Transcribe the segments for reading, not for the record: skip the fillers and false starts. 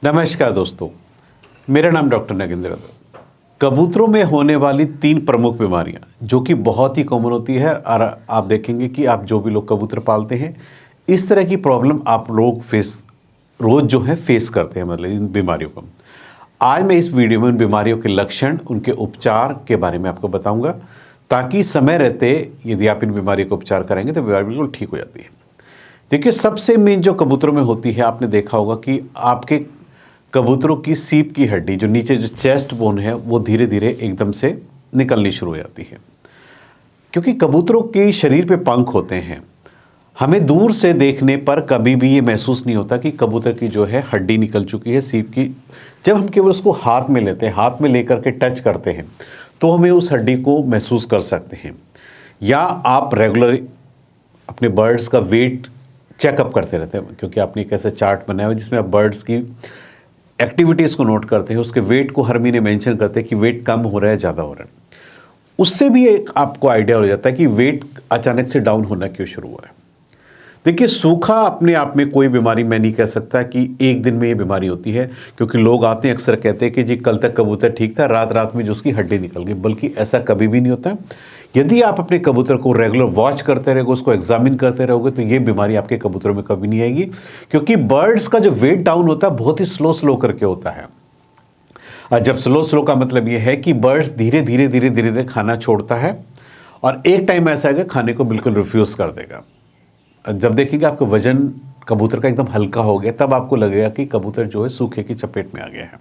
नमस्कार दोस्तों, मेरा नाम डॉक्टर नगेंद्र है। कबूतरों में होने वाली 3 प्रमुख बीमारियां जो कि बहुत ही कॉमन होती है और आप देखेंगे कि आप जो भी लोग कबूतर पालते हैं इस तरह की प्रॉब्लम आप लोग रोज जो है फेस करते हैं, मतलब इन बीमारियों को। आज मैं इस वीडियो में उन बीमारियों के लक्षण, उनके उपचार के बारे में आपको बताऊंगा, ताकि समय रहते यदि आप इन बीमारियों का उपचार करेंगे तो बीमारी बिल्कुल ठीक हो जाती है। देखिए, सबसे मेन जो कबूतरों में होती है, आपने देखा होगा कि आपके कबूतरों की सीप की हड्डी, जो नीचे जो चेस्ट बोन है, वो धीरे धीरे एकदम से निकलनी शुरू हो जाती है। क्योंकि कबूतरों के शरीर पे पंख होते हैं, हमें दूर से देखने पर कभी भी ये महसूस नहीं होता कि कबूतर की जो है हड्डी निकल चुकी है सीप की। जब हम केवल उसको हाथ में लेते हैं, हाथ में लेकर के टच करते हैं, तो हमें उस हड्डी को महसूस कर सकते हैं। या आप रेगुलर अपने बर्ड्स का वेट चेकअप करते रहते हैं, क्योंकि आपने एक ऐसा चार्ट बनाया हुआ जिसमें आप बर्ड्स की एक्टिविटीज़ को नोट करते हैं, उसके वेट को हर महीने मेंशन करते हैं कि वेट कम हो रहा है, ज़्यादा हो रहा है। उससे भी एक आपको आइडिया हो जाता है कि वेट अचानक से डाउन होना क्यों शुरू हुआ है। देखिए, सूखा अपने आप में कोई बीमारी मैं नहीं कह सकता कि एक दिन में ये बीमारी होती है, क्योंकि लोग आते हैं अक्सर कहते हैं कि जी कल तक कबूतर ठीक था, रात रात में जो उसकी हड्डी निकल गई, बल्कि ऐसा कभी भी नहीं होता। यदि आप अपने कबूतर को रेगुलर वॉच करते रहोगे, उसको एग्जामिन करते रहोगे, तो ये बीमारी आपके कबूतरों में कभी नहीं आएगी। क्योंकि बर्ड्स का जो वेट डाउन होता है बहुत ही स्लो स्लो करके होता है। जब स्लो स्लो का मतलब ये है कि बर्ड्स धीरे धीरे धीरे धीरे धीरे खाना छोड़ता है और एक टाइम ऐसा आएगा खाने को बिल्कुल रिफ्यूज कर देगा। जब देखेंगे आपका वजन कबूतर का एकदम हल्का हो गया, तब आपको लगेगा कि कबूतर जो है सूखे की चपेट में आ गया है।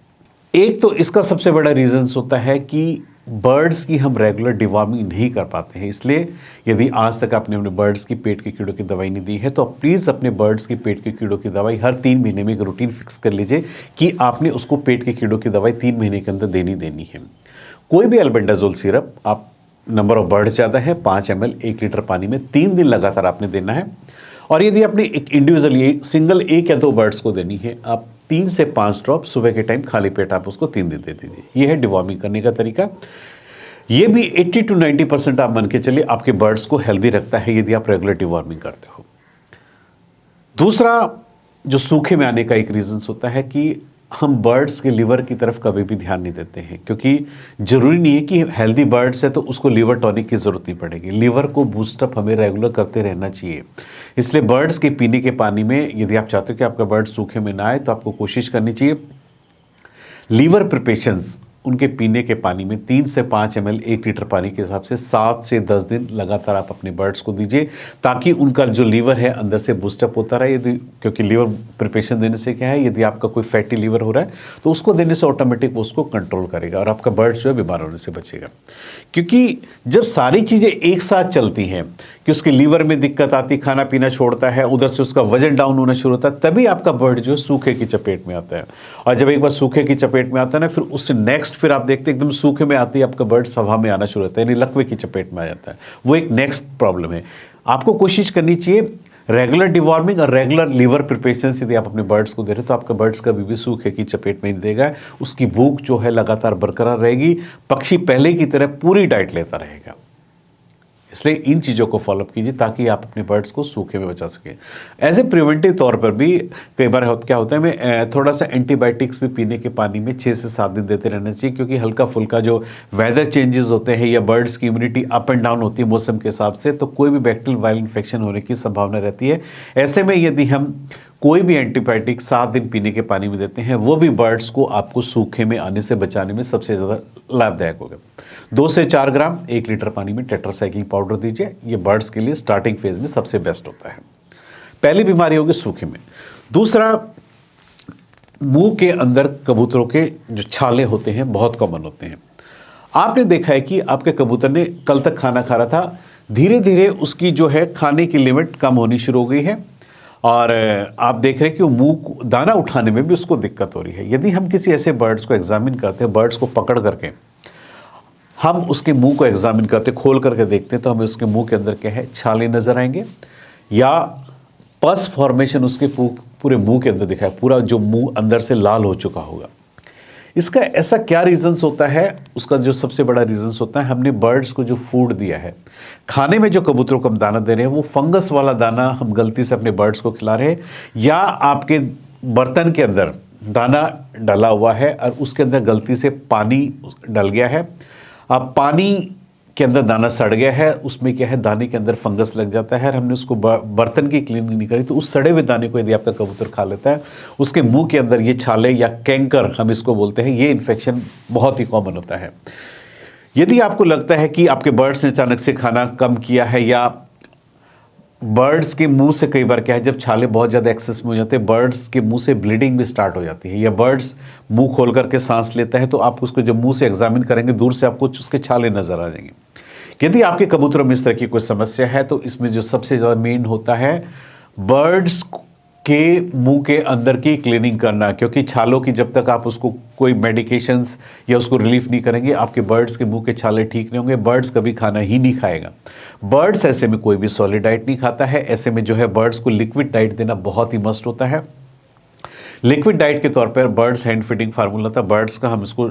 एक तो इसका सबसे बड़ा रीजन होता है कि बर्ड्स की हम रेगुलर डिवॉर्मिंग नहीं कर पाते हैं। इसलिए यदि आज तक आपने अपने बर्ड्स की पेट के कीड़ों की दवाई नहीं दी है, तो प्लीज़ अपने बर्ड्स की पेट के कीड़ों की दवाई हर 3 महीने में एक रूटीन फिक्स कर लीजिए कि आपने उसको पेट के कीड़ों की दवाई 3 महीने के अंदर देनी है। कोई भी अल्बेंडाजोल सिरप, आप नंबर ऑफ बर्ड्स ज़्यादा है, 5 ml 1 लीटर पानी में 3 दिन लगातार आपने देना है। और यदि आपने एक इंडिविजुअली सिंगल 1 या 2 बर्ड्स को देनी है, आप 3 से 5 ड्रॉप सुबह के टाइम खाली पेट आप उसको 3 दिन दे दीजिए। ये है डिवॉर्मिंग करने का तरीका। ये भी 80 to 90% आप मान के चलिए आपके बर्ड्स को हेल्दी रखता है यदि आप रेगुलर डिवॉर्मिंग करते हो। दूसरा जो सूखे में आने का एक रीजन होता है कि हम बर्ड्स के लिवर की तरफ कभी भी ध्यान नहीं देते हैं, क्योंकि जरूरी नहीं है कि हेल्दी बर्ड्स है तो उसको लिवर टॉनिक की जरूरत नहीं पड़ेगी। लिवर को बूस्टअप हमें रेगुलर करते रहना चाहिए। इसलिए बर्ड्स के पीने के पानी में यदि आप चाहते हो कि आपका बर्ड सूखे में ना आए, तो आपको कोशिश करनी चाहिए लीवर प्रिपरेशंस उनके पीने के पानी में 3 से 5 ml 1 लीटर पानी के हिसाब से 7 से 10 दिन लगातार आप अपने बर्ड्स को दीजिए, ताकि उनका जो लीवर है अंदर से बूस्टअप होता रहे। यदि क्योंकि लीवर प्रिपरेशन देने से क्या है, यदि आपका कोई फैटी लीवर हो रहा है तो उसको देने से ऑटोमेटिक वो उसको कंट्रोल करेगा और आपका बर्ड जो है बीमार होने से बचेगा। क्योंकि जब सारी चीज़ें एक साथ चलती हैं कि उसके लीवर में दिक्कत आती, खाना पीना छोड़ता है, उधर से उसका वजन डाउन होना शुरू होता है, तभी आपका बर्ड जो है सूखे की चपेट में आता है। और जब एक बार सूखे की चपेट में आता है ना, फिर उससे नेक्स्ट फिर आप देखते हैं एकदम सूखे में आती है आपका बर्ड सभा में आना शुरू होता है, यानी लकवे की चपेट में आ जाता है। वो एक नेक्स्ट प्रॉब्लम है। आपको कोशिश करनी चाहिए रेगुलर डिवॉर्मिंग और रेगुलर लीवर प्रिपरेशन। यदि आप अपने बर्ड्स को दे रहे हो तो आपका बर्ड्स कभी भी सूखे की चपेट में नहीं देगा। उसकी भूख जो है लगातार बरकरार रहेगी, पक्षी पहले की तरह पूरी डाइट लेता रहेगा। इसलिए इन चीज़ों को फॉलोअप कीजिए ताकि आप अपने बर्ड्स को सूखे में बचा सकें। एज ए प्रिवेंटिव तौर पर भी कई बार क्या होता है, मैं थोड़ा सा एंटीबायोटिक्स भी पीने के पानी में 6 से 7 दिन देते रहना चाहिए, क्योंकि हल्का फुल्का जो वेदर चेंजेस होते हैं या बर्ड्स की इम्यूनिटी अप एंड डाउन होती है मौसम के हिसाब से, तो कोई भी बैक्टीरियल वायरल इन्फेक्शन होने की संभावना रहती है। ऐसे में यदि हम कोई भी एंटीबायोटिक 7 दिन पीने के पानी में देते हैं, वो भी बर्ड्स को आपको सूखे में आने से बचाने में सबसे ज़्यादा लाभदायक होगा। 2 से 4 ग्राम 1 लीटर पानी में टेट्रासाइक्लिन पाउडर दीजिए। ये बर्ड्स के लिए स्टार्टिंग फेज में सबसे बेस्ट होता है। पहली बीमारी होगी सूखे में। दूसरा, मुंह के अंदर कबूतरों के जो छाले होते हैं बहुत कॉमन होते हैं। आपने देखा है कि आपके कबूतर ने कल तक खाना खा रहा था, धीरे धीरे उसकी जो है खाने की लिमिट कम होनी शुरू हो गई है और आप देख रहे हैं कि वो मुंह दाना उठाने में भी उसको दिक्कत हो रही है। यदि हम किसी ऐसे बर्ड्स को एग्जामिन करते हैं, बर्ड्स को पकड़ करके हम उसके मुंह को एग्जामिन करते, खोल करके देखते हैं, तो हमें उसके मुंह के अंदर क्या है, छाले नजर आएंगे या पस फॉर्मेशन उसके पूरे मुंह के अंदर दिखाए, पूरा जो मुंह अंदर से लाल हो चुका होगा। इसका ऐसा क्या रीजंस होता है? उसका जो सबसे बड़ा रीजंस होता है, हमने बर्ड्स को जो फूड दिया है, खाने में जो कबूतरों को हम दाना दे रहे हैं, वो फंगस वाला दाना हम गलती से अपने बर्ड्स को खिला रहे हैं, या आपके बर्तन के अंदर दाना डला हुआ है और उसके अंदर गलती से पानी डल गया है। अब पानी के अंदर दाना सड़ गया है, उसमें क्या है दाने के अंदर फंगस लग जाता है और हमने उसको बर्तन की क्लीनिंग नहीं करी तो उस सड़े हुए दाने को यदि आपका कबूतर खा लेता है, उसके मुंह के अंदर ये छाले या कैंकर हम इसको बोलते हैं, ये इन्फेक्शन बहुत ही कॉमन होता है। यदि आपको लगता है कि आपके बर्ड्स ने अचानक से खाना कम किया है या बर्ड्स के मुंह से कई बार क्या है जब छाले बहुत ज़्यादा एक्सेस में हो जाते हैं बर्ड्स के मुंह से ब्लीडिंग भी स्टार्ट हो जाती है, या बर्ड्स मुंह खोल करके सांस लेता है तो आप उसको जब मुंह से एग्जामिन करेंगे दूर से आपको उसके छाले नजर आ जाएंगे। यदि आपके कबूतरों में इस तरह की कोई समस्या है तो इसमें जो सबसे ज़्यादा मेन होता है बर्ड्स के मुंह के अंदर की क्लीनिंग करना, क्योंकि छालों की जब तक आप उसको कोई मेडिकेशंस या उसको रिलीफ नहीं करेंगे आपके बर्ड्स के मुंह के छाले ठीक नहीं होंगे, बर्ड्स कभी खाना ही नहीं खाएगा। बर्ड्स ऐसे में कोई भी सॉलिड डाइट नहीं खाता है, ऐसे में जो है बर्ड्स को लिक्विड डाइट देना बहुत ही मस्ट होता है। लिक्विड डाइट के तौर पर बर्ड्स हैंड फीडिंग फार्मूला था बर्ड्स का, हम इसको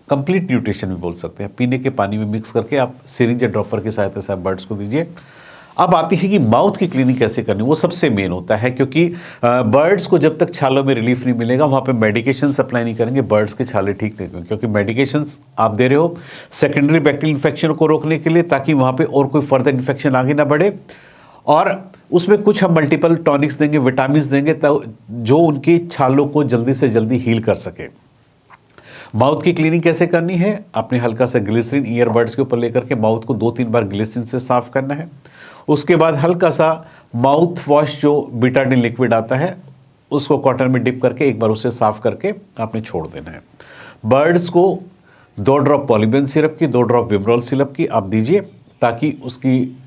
कंप्लीट न्यूट्रिशन भी बोल सकते हैं। पीने के पानी में मिक्स करके आप सिरिंज या ड्रॉपर की सहायता से आप बर्ड्स को दीजिए। अब आती है कि माउथ की क्लीनिंग कैसे करनी, वो सबसे मेन होता है, क्योंकि बर्ड्स को जब तक छालों में रिलीफ नहीं मिलेगा वहाँ पे मेडिकेशन अप्लाई नहीं करेंगे बर्ड्स के छाले ठीक नहीं होंगे, क्योंकि मेडिकेशंस आप दे रहे हो सेकेंडरी बैक्टीरियल इन्फेक्शन को रोकने के लिए ताकि वहाँ पे और कोई फर्दर इन्फेक्शन आगे ना बढ़े, और उसमें कुछ हम मल्टीपल टॉनिक्स देंगे, विटामिन देंगे तो जो उनकी छालों को जल्दी से जल्दी हील कर सके। माउथ की क्लीनिंग कैसे करनी है, आपने हल्का सा ग्लिसरीन ईयरबड्स के ऊपर लेकर के माउथ को 2-3 बार ग्लिसरीन से साफ करना है। उसके बाद हल्का सा माउथ वॉश जो बिटाडिन लिक्विड आता है उसको कॉटन में डिप करके एक बार उसे साफ करके आपने छोड़ देना है। बर्ड्स को 2 ड्रॉप पॉलीबेन सिरप की, 2 ड्रॉप विमरोल सिरप की आप दीजिए ताकि उसकी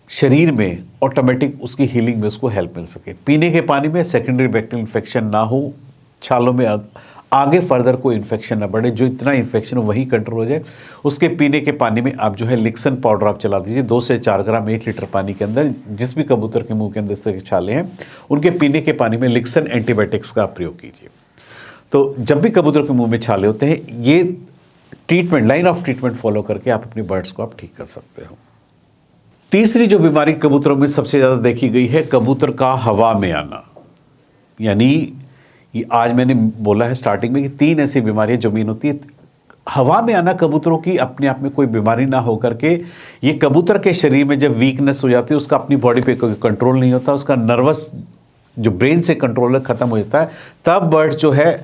शरीर में ऑटोमेटिक उसकी हीलिंग में उसको हेल्प मिल सके। पीने के पानी में सेकेंडरी बैक्टीरियल इन्फेक्शन ना हो, छालों में आगे फर्दर कोई इन्फेक्शन ना बढ़े, जो इतना इन्फेक्शन हो वही कंट्रोल हो जाए, उसके पीने के पानी में आप जो है लिक्सन पाउडर आप चला दीजिए 2 से 4 ग्राम 1 लीटर पानी के अंदर। जिस भी कबूतर के मुंह के अंदर इस तरह के छाले हैं उनके पीने के पानी में लिक्सन एंटीबायोटिक्स का प्रयोग कीजिए। तो जब भी कबूतर के मुंह में छाले होते हैं ये treatment, line of treatment follow करके आप अपने बर्ड्स को आप ठीक कर सकते हो। तीसरी जो बीमारी कबूतरों में सबसे ज़्यादा देखी गई है कबूतर का हवा में आना, यानी ये आज मैंने बोला है स्टार्टिंग में कि 3 ऐसी बीमारियां जो मेन होती है। हवा में आना कबूतरों की अपने आप में कोई बीमारी ना होकर के ये कबूतर के शरीर में जब वीकनेस हो जाती है, उसका अपनी बॉडी पे कोई कंट्रोल नहीं होता, उसका नर्वस जो ब्रेन से कंट्रोल खत्म हो जाता है, तब बर्ड जो है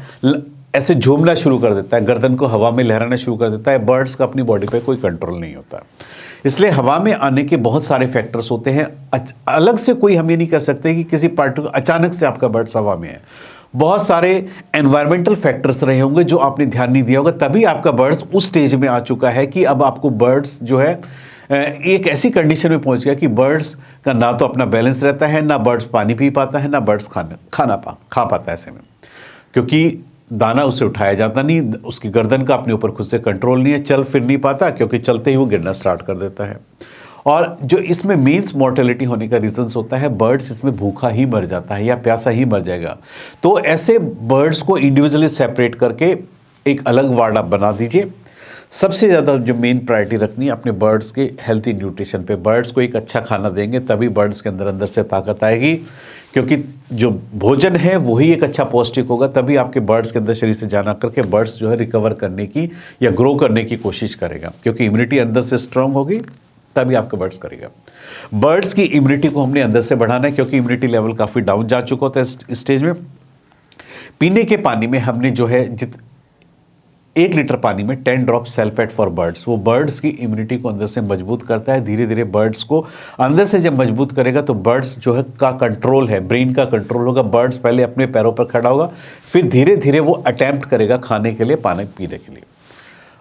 ऐसे झूमना शुरू कर देता है, गर्दन को हवा में लहराना शुरू कर देता है। बर्ड्स का अपनी बॉडी पे कोई कंट्रोल नहीं होता। इसलिए हवा में आने के बहुत सारे फैक्टर्स होते हैं। अलग से कोई हम ये नहीं कह सकते कि किसी पार्टिकुलर अचानक से आपका बर्ड्स हवा में है। बहुत सारे एनवायरमेंटल फैक्टर्स रहे होंगे जो आपने ध्यान नहीं दिया होगा, तभी आपका बर्ड्स उस स्टेज में आ चुका है कि अब आपको बर्ड्स जो है एक ऐसी कंडीशन में पहुंच गया कि बर्ड्स का ना तो अपना बैलेंस रहता है, ना बर्ड्स पानी पी पाता है, ना बर्ड्स खा पाता है ऐसे में, क्योंकि दाना उसे उठाया जाता नहीं, उसकी गर्दन का अपने ऊपर खुद से कंट्रोल नहीं है, चल फिर नहीं पाता क्योंकि चलते ही वो गिरना स्टार्ट कर देता है। और जो इसमें मेंस मोर्टेलिटी होने का रीजंस होता है, बर्ड्स इसमें भूखा ही मर जाता है या प्यासा ही मर जाएगा। तो ऐसे बर्ड्स को इंडिविजुअली सेपरेट करके एक अलग वार्ड आप बना दीजिए। सबसे ज़्यादा जो मेन प्रायोरिटी रखनी है अपने बर्ड्स के हेल्थी न्यूट्रिशन पे। बर्ड्स को एक अच्छा खाना देंगे तभी बर्ड्स के अंदर से ताकत आएगी, क्योंकि जो भोजन है वही एक अच्छा पौष्टिक होगा, तभी आपके बर्ड्स के अंदर शरीर से जाना करके बर्ड्स जो है रिकवर करने की या ग्रो करने की कोशिश करेगा, क्योंकि इम्यूनिटी अंदर से स्ट्रांग होगी तभी आपका बर्ड्स करेगा। बर्ड्स की इम्यूनिटी को हमने अंदर से बढ़ाना है, क्योंकि इम्यूनिटी लेवल काफ़ी डाउन जा चुका होता है इस स्टेज में। पीने के पानी में हमने जो है 1 लीटर पानी में 10 ड्रॉप सल्फेट फॉर बर्ड्स, वो बर्ड्स की इम्यूनिटी को अंदर से मजबूत करता है। धीरे धीरे बर्ड्स को अंदर से जब मजबूत करेगा तो बर्ड्स जो है का कंट्रोल है, ब्रेन का कंट्रोल होगा। बर्ड्स पहले अपने पैरों पर खड़ा होगा, फिर धीरे धीरे वो अटैम्प्ट करेगा खाने के लिए, पानी पीने के लिए।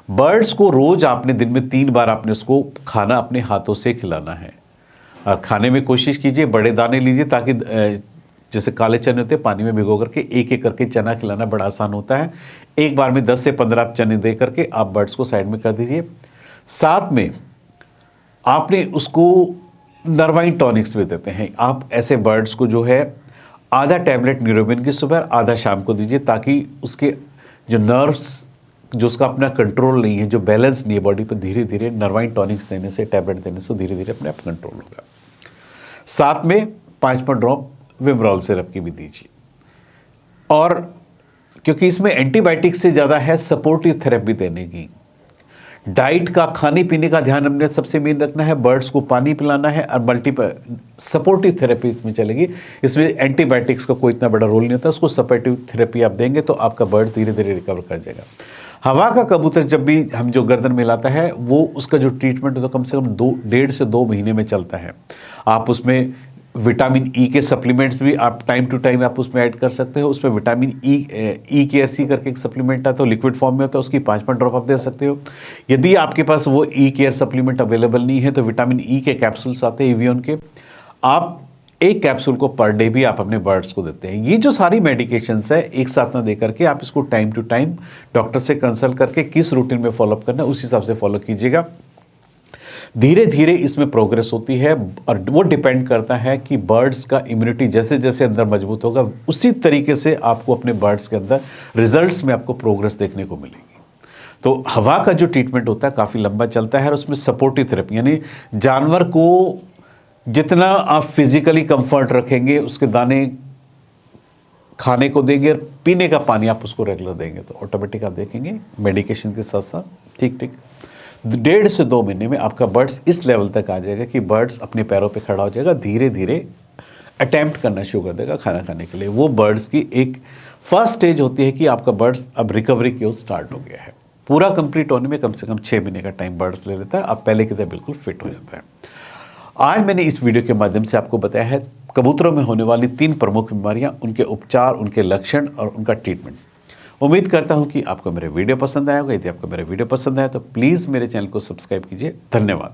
बर्ड्स को रोज आपने दिन में 3 बार आपने उसको खाना अपने हाथों से खिलाना है। और खाने में कोशिश कीजिए बड़े दाने लीजिए, ताकि जैसे काले चने होते हैं पानी में भिगो करके एक एक करके चना खिलाना बड़ा आसान होता है। एक बार में 10 से 15 चने दे करके आप बर्ड्स को साइड में कर दीजिए। साथ में आपने उसको नर्वाइन टॉनिक्स भी देते हैं। आप ऐसे बर्ड्स को जो है आधा टैबलेट न्यूरोबिन की सुबह, आधा शाम को दीजिए, ताकि उसके जो नर्व्स जो उसका अपना कंट्रोल नहीं है, जो बैलेंस नहीं है बॉडी पर, धीरे धीरे नर्वाइन टॉनिक्स देने से, टैबलेट देने से धीरे धीरे अपने आप कंट्रोल होगा। साथ में 5 ड्रॉप विमरोल सिरप की भी दीजिए। और क्योंकि इसमें एंटीबायोटिक से ज़्यादा है सपोर्टिव थेरेपी देने की। डाइट का, खाने पीने का ध्यान हमने सबसे मेन रखना है, बर्ड्स को पानी पिलाना है और मल्टीपल सपोर्टिव थेरेपी इसमें चलेगी। इसमें एंटीबायोटिक्स का कोई इतना बड़ा रोल नहीं होता, उसको सपोर्टिव थेरेपी आप देंगे तो आपका बर्ड धीरे धीरे रिकवर कर जाएगा। हवा का कबूतर जब भी हम जो गर्दन में लाता है, वो उसका जो ट्रीटमेंट होता है कम से कम 1.5 से 2 महीने में चलता है। आप उसमें विटामिन ई के सप्लीमेंट्स भी आप टाइम टू टाइम आप उसमें ऐड कर सकते हो। उसमें विटामिन ई केयर सी करके एक सप्लीमेंट आता है, लिक्विड फॉर्म में होता है, उसकी 5 ड्रॉप आप दे सकते हो। यदि आपके पास वो ई केयर सप्लीमेंट अवेलेबल नहीं है तो विटामिन ई के कैप्सूल्स आते हैं एवियन के, आप एक कैप्सूल को पर डे भी आप अपने बर्ड्स को देते हैं। ये जो सारी मेडिकेशंस है एक साथ ना दे करके आप इसको टाइम टू टाइम डॉक्टर से कंसल्ट करके किस रूटीन में फॉलोअप करना है उस हिसाब से फॉलो कीजिएगा। धीरे धीरे इसमें प्रोग्रेस होती है और वो डिपेंड करता है कि बर्ड्स का इम्यूनिटी जैसे जैसे अंदर मजबूत होगा उसी तरीके से आपको अपने बर्ड्स के अंदर रिजल्ट्स में आपको प्रोग्रेस देखने को मिलेगी। तो हवा का जो ट्रीटमेंट होता है काफ़ी लंबा चलता है और उसमें सपोर्टिव थेरेपी, यानी जानवर को जितना आप फिजिकली कंफर्ट रखेंगे, उसके दाने खाने को देंगे और पीने का पानी आप उसको रेगुलर देंगे तो ऑटोमेटिक आप देखेंगे मेडिकेशन के साथ साथ ठीक 1.5 से 2 महीने में आपका बर्ड्स इस लेवल तक आ जाएगा कि बर्ड्स अपने पैरों पे खड़ा हो जाएगा, धीरे धीरे अटैम्प्ट करना शुरू कर देगा खाना खाने के लिए। वो बर्ड्स की एक फर्स्ट स्टेज होती है कि आपका बर्ड्स अब रिकवरी की ओर स्टार्ट हो गया है। पूरा कंप्लीट होने में कम से कम 6 महीने का टाइम बर्ड्स ले लेता है, अब पहले की तरह बिल्कुल फिट हो जाता है। आज मैंने इस वीडियो के माध्यम से आपको बताया है कबूतरों में होने वाली 3 प्रमुख बीमारियां, उनके उपचार, उनके लक्षण और उनका ट्रीटमेंट। उम्मीद करता हूं कि आपको मेरे वीडियो पसंद आया होगा। यदि आपको मेरे वीडियो पसंद आया तो प्लीज़ मेरे चैनल को सब्सक्राइब कीजिए। धन्यवाद।